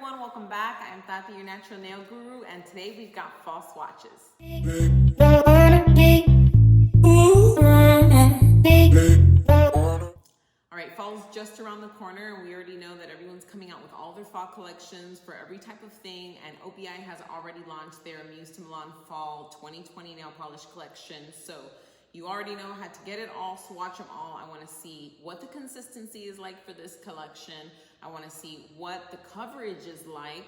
everyone, welcome back. I'm Tati, your natural nail guru, and today we've got fall swatches. Alright, fall's just around the corner, and we already know that everyone's coming out with all their fall collections for every type of thing, and OPI has already launched their Muse of Milan Fall 2020 nail polish collection. So you already know how to get it all, swatch them all. I want to see what the consistency is like for this collection. I want to see what the coverage is like.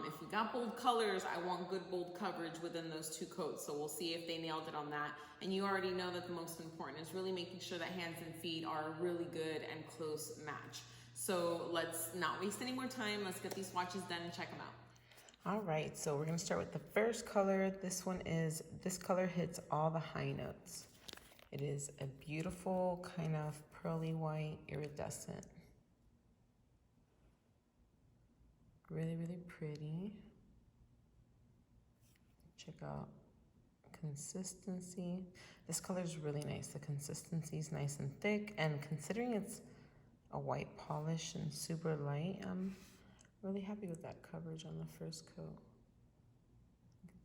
If we got bold colors, I want good bold coverage within those two coats. So we'll see if they nailed it on that. And you already know that the most important is really making sure that hands and feet are a really good and close match. So let's not waste any more time. Let's get these swatches done and check them out. All right, so we're gonna start with the first color. This color hits all the high notes. It is a beautiful kind of pearly white iridescent. Really, really pretty. Check out consistency. This color is really nice. The consistency is nice and thick, and considering it's a white polish and super light, I'm really happy with that coverage on the first coat.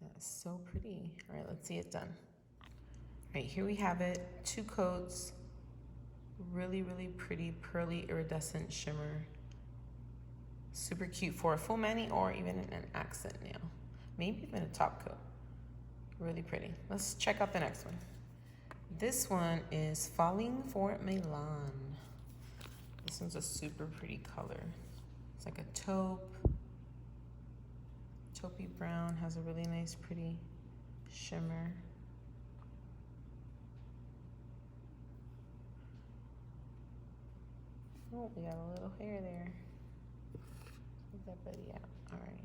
That's so pretty. All right, let's see it done. All right, here we have it. 2 coats. Really, really pretty pearly iridescent shimmer. Super cute for a full mani or even an accent nail. Maybe even a top coat. Really pretty. Let's check out the next one. This one is For Milan. This one's a super pretty color. It's like a taupe. Taupey brown, has a really nice pretty shimmer. Oh, we got a little hair there. That buddy out. All right.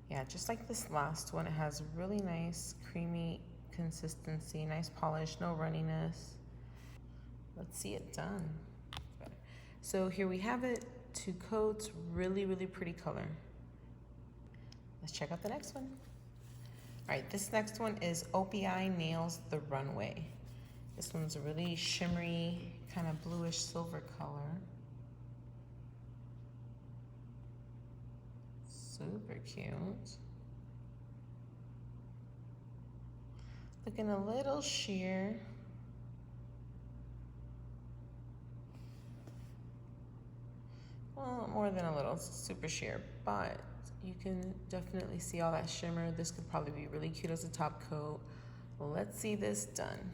Yeah, just like this last one, it has really nice creamy consistency, nice polish, no runniness. Let's see it done. So here we have it, 2 coats, really, really pretty color. Let's check out the next one. All right, this next one is OPI Nails The Runway. This one's a really shimmery, kind of bluish silver color. Super cute. Looking a little sheer. Well, more than a little, it's super sheer, but you can definitely see all that shimmer. This could probably be really cute as a top coat. Let's see this done.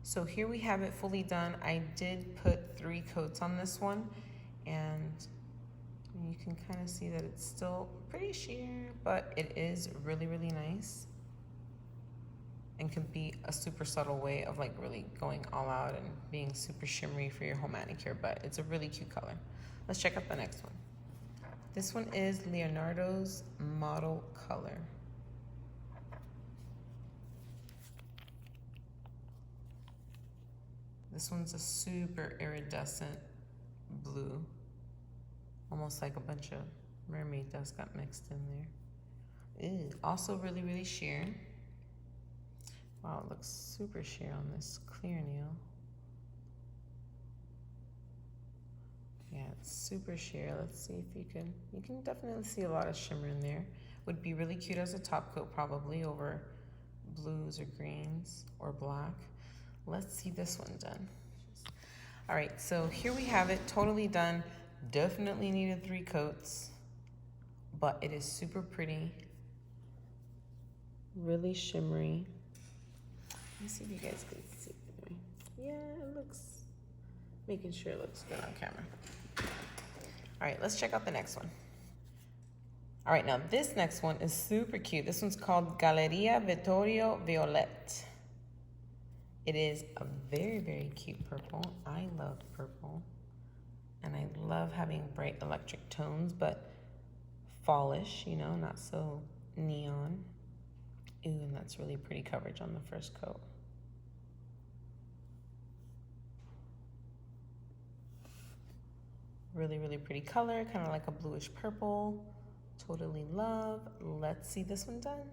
So here we have it fully done. I did put 3 coats on this one, and you can kind of see that it's still pretty sheer, but it is really, really nice and can be a super subtle way of like really going all out and being super shimmery for your whole manicure, but it's a really cute color. Let's check out the next one. This one is Leonardo's Model Color. This one's a super iridescent blue. Almost like a bunch of mermaid dust got mixed in there. Ew. Also really, really sheer. Wow, it looks super sheer on this clear nail. Yeah, it's super sheer. Let's see if you can definitely see a lot of shimmer in there. Would be really cute as a top coat probably over blues or greens or black. Let's see this one done. All right, so here we have it, totally done. Definitely needed 3 coats, but it is super pretty, really shimmery. Let me see if you guys can see. Yeah, it looks, making sure it looks good on camera. All right, let's check out the next one. All right, now this next one is super cute. This one's called Galeria Vettorio Violet. It is a very, very cute purple. I love purple. And I love having bright electric tones, but fallish, you know, not so neon. Ooh, and that's really pretty coverage on the first coat. Really, really pretty color, kind of like a bluish purple. Totally love. Let's see this one done.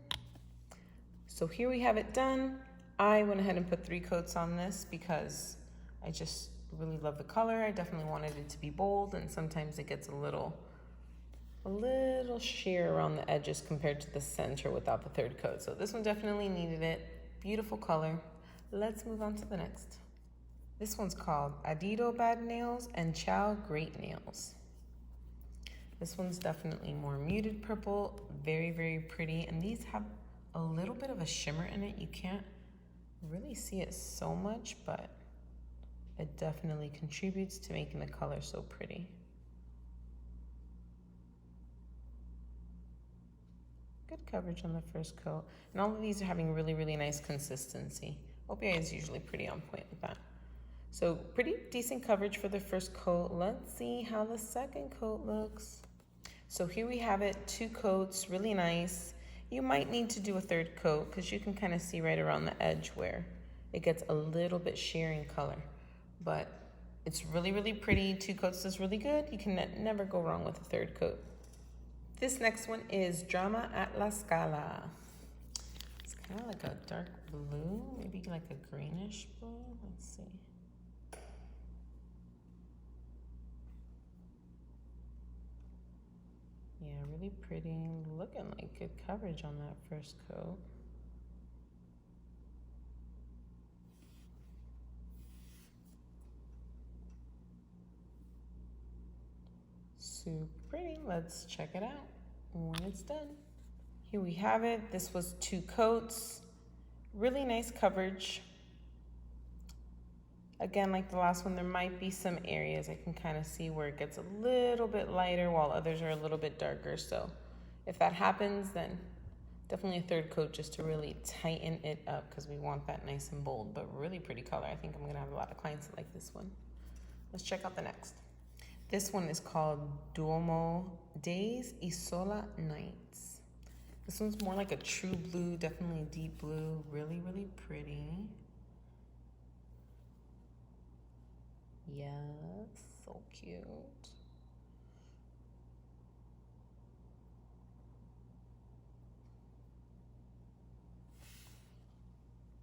So here we have it done. I went ahead and put 3 coats on this because I just Really love the color. I definitely wanted it to be bold, and sometimes it gets a little sheer around the edges compared to the center without the third coat. So this one definitely needed it. Beautiful color. Let's move on to the next. This one's called Adido Bad Nails and Ciao Great Nails. This one's definitely more muted purple, very, very pretty. And these have a little bit of a shimmer in it. You can't really see it so much, but it definitely contributes to making the color so pretty. Good coverage on the first coat. And all of these are having really, really nice consistency. OPI is usually pretty on point with that. So pretty decent coverage for the first coat. Let's see how the second coat looks. So here we have it, 2 coats, really nice. You might need to do a third coat because you can kind of see right around the edge where it gets a little bit sheer in color. But it's really, really pretty. 2 coats is really good. You can never go wrong with a third coat. This next one is Drama at La Scala. It's kind of like a dark blue, maybe like a greenish blue. Let's see. Yeah, really pretty. Looking like good coverage on that first coat. Super pretty. Let's check it out when it's done. Here we have it. This was 2 coats. Really nice coverage. Again, like the last one, there might be some areas I can kind of see where it gets a little bit lighter while others are a little bit darker. So if that happens, then definitely a third coat just to really tighten it up because we want that nice and bold, but really pretty color. I think I'm gonna have a lot of clients that like this one. Let's check out the next. This one is called Duomo Days, Isola Nights. This one's more like a true blue, definitely deep blue, really, really pretty. Yes, so cute.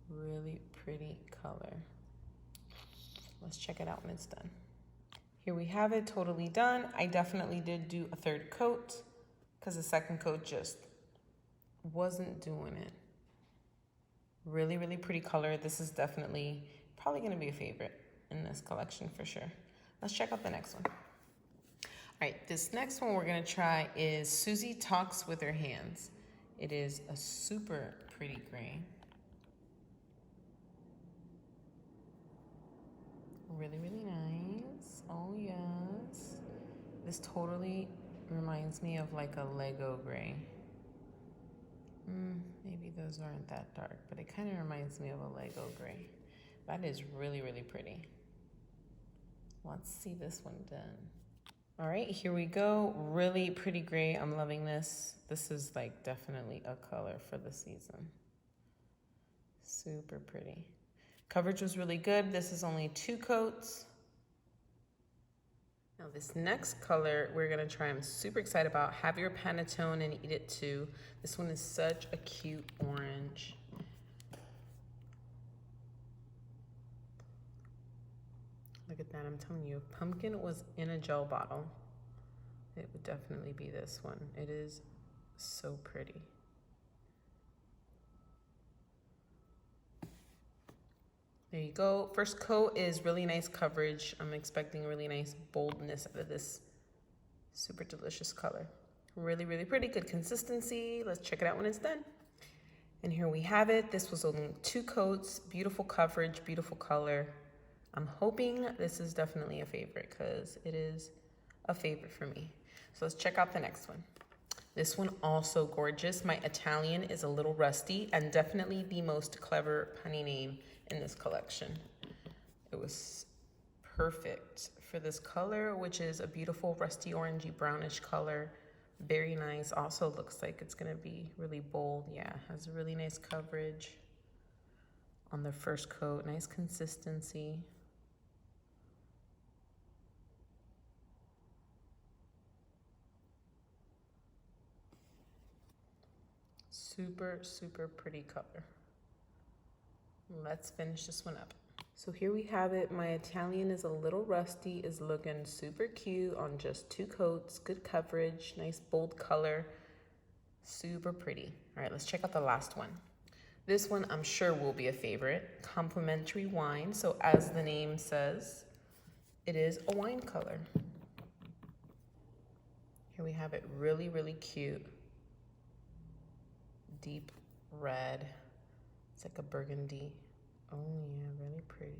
Really pretty color. Let's check it out when it's done. Here we have it, totally done. I definitely did do a third coat because the second coat just wasn't doing it. Really, really pretty color. This is definitely probably gonna be a favorite in this collection for sure. Let's check out the next one. All right, this next one we're gonna try is Suzie Talks with Her Hands. It is a super pretty gray. Really, really nice. Oh yes. This totally reminds me of like a Lego gray. Maybe those aren't that dark, but it kind of reminds me of a Lego gray. That is really, really pretty. Let's see this one done. All right, here we go. Really pretty gray. I'm loving this. This is like definitely a color for the season. Super pretty. Coverage was really good. This is only 2 coats. Now this next color we're gonna try, I'm super excited about. Have your Pantone and eat it too. This one is such a cute orange. Look at that, I'm telling you, if pumpkin was in a gel bottle, it would definitely be this one. It is so pretty. There you go. First coat is really nice coverage. I'm expecting really nice boldness out of this super delicious color. Really, really pretty, good consistency. Let's check it out when it's done. And here we have it. This was only 2 coats, beautiful coverage, beautiful color. I'm hoping this is definitely a favorite because it is a favorite for me. So let's check out the next one. This one also gorgeous. My Italian is a little rusty and definitely the most clever punny name in this collection. It was perfect for this color, which is a beautiful rusty orangey brownish color. Very nice. Also looks like it's gonna be really bold. Yeah, has really nice coverage on the first coat. Nice consistency. Super, super pretty color. Let's finish this one up. So here we have it. My Italian is a little rusty, is looking super cute on just 2 coats. Good coverage, nice bold color, super pretty. All right, let's check out the last one. This one I'm sure will be a favorite. Complimentary wine. So as the name says, it is a wine color. Here we have it, really, really cute. Deep red. It's like a burgundy. Oh yeah, really pretty.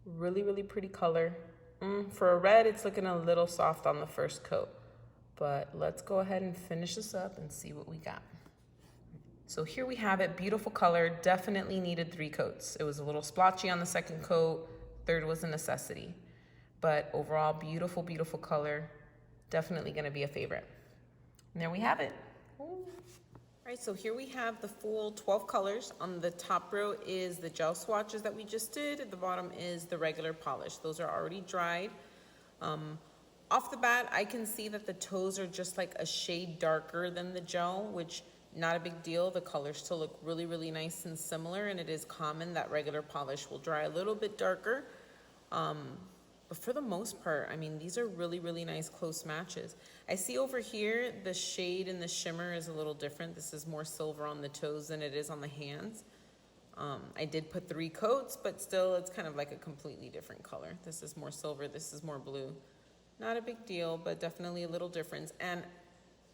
Really, really pretty color. For a red, it's looking a little soft on the first coat. But let's go ahead and finish this up and see what we got. So here we have it, beautiful color, definitely needed 3 coats. It was a little splotchy on the second coat, third was a necessity. But overall, beautiful, beautiful color, definitely gonna be a favorite. And there we have it. Ooh. All right, so here we have the full 12 colors. On the top row is the gel swatches that we just did. At the bottom is the regular polish. Those are already dried. Off the bat, I can see that the toes are just like a shade darker than the gel, which not a big deal. The colors still look really, really nice and similar, and it is common that regular polish will dry a little bit darker. But for the most part, I mean, these are really, really nice close matches. I see over here, the shade in the shimmer is a little different. This is more silver on the toes than it is on the hands. I did put 3 coats, but still it's kind of like a completely different color. This is more silver, this is more blue. Not a big deal, but definitely a little difference. And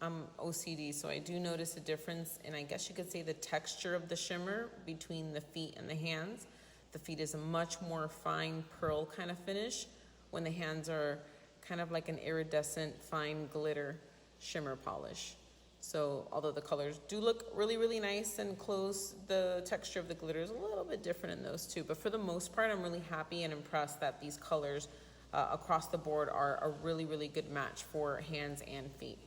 I'm OCD, so I do notice a difference, and I guess you could say the texture of the shimmer between the feet and the hands. The feet is a much more fine pearl kind of finish, when the hands are kind of like an iridescent fine glitter shimmer polish. So although the colors do look really, really nice and close, the texture of the glitter is a little bit different in those two. But for the most part, I'm really happy and impressed that these colors across the board are a really, really good match for hands and feet.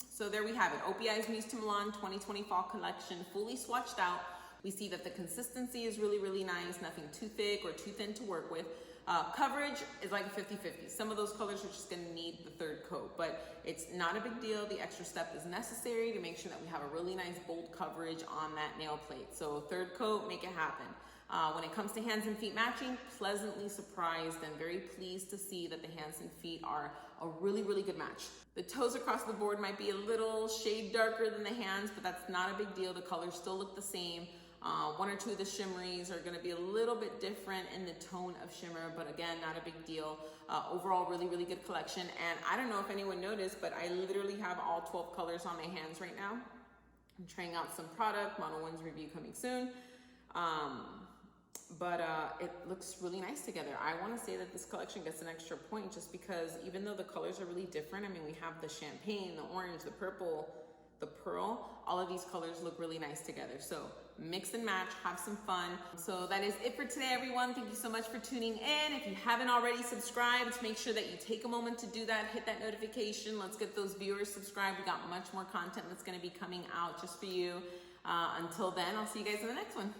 So there we have it, OPI's Muse to Milan 2020 fall collection, fully swatched out. We see that the consistency is really, really nice, nothing too thick or too thin to work with. Coverage is like a 50-50. Some of those colors are just gonna need the 3rd coat, but it's not a big deal. The extra step is necessary to make sure that we have a really nice bold coverage on that nail plate. So 3rd coat, make it happen. When it comes to hands and feet matching, pleasantly surprised and very pleased to see that the hands and feet are a really, really good match. The toes across the board might be a little shade darker than the hands, but that's not a big deal. The colors still look the same. 1 or 2 of the shimmeries are going to be a little bit different in the tone of shimmer, but again, not a big deal. Overall, really, really good collection. And I don't know if anyone noticed, but I literally have all 12 colors on my hands right now. I'm trying out some product, Mono One's review coming soon. But it looks really nice together. I want to say that this collection gets an extra point just because even though the colors are really different, I mean, we have the champagne, the orange, the purple, the pearl, all of these colors look really nice together. So mix and match, have some fun. So that is it for today, everyone. Thank you so much for tuning in. If you haven't already subscribed, make sure that you take a moment to do that. Hit that notification. Let's get those viewers subscribed. We got much more content that's going to be coming out just for you. Until then, I'll see you guys in the next one.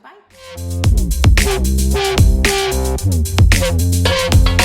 Bye.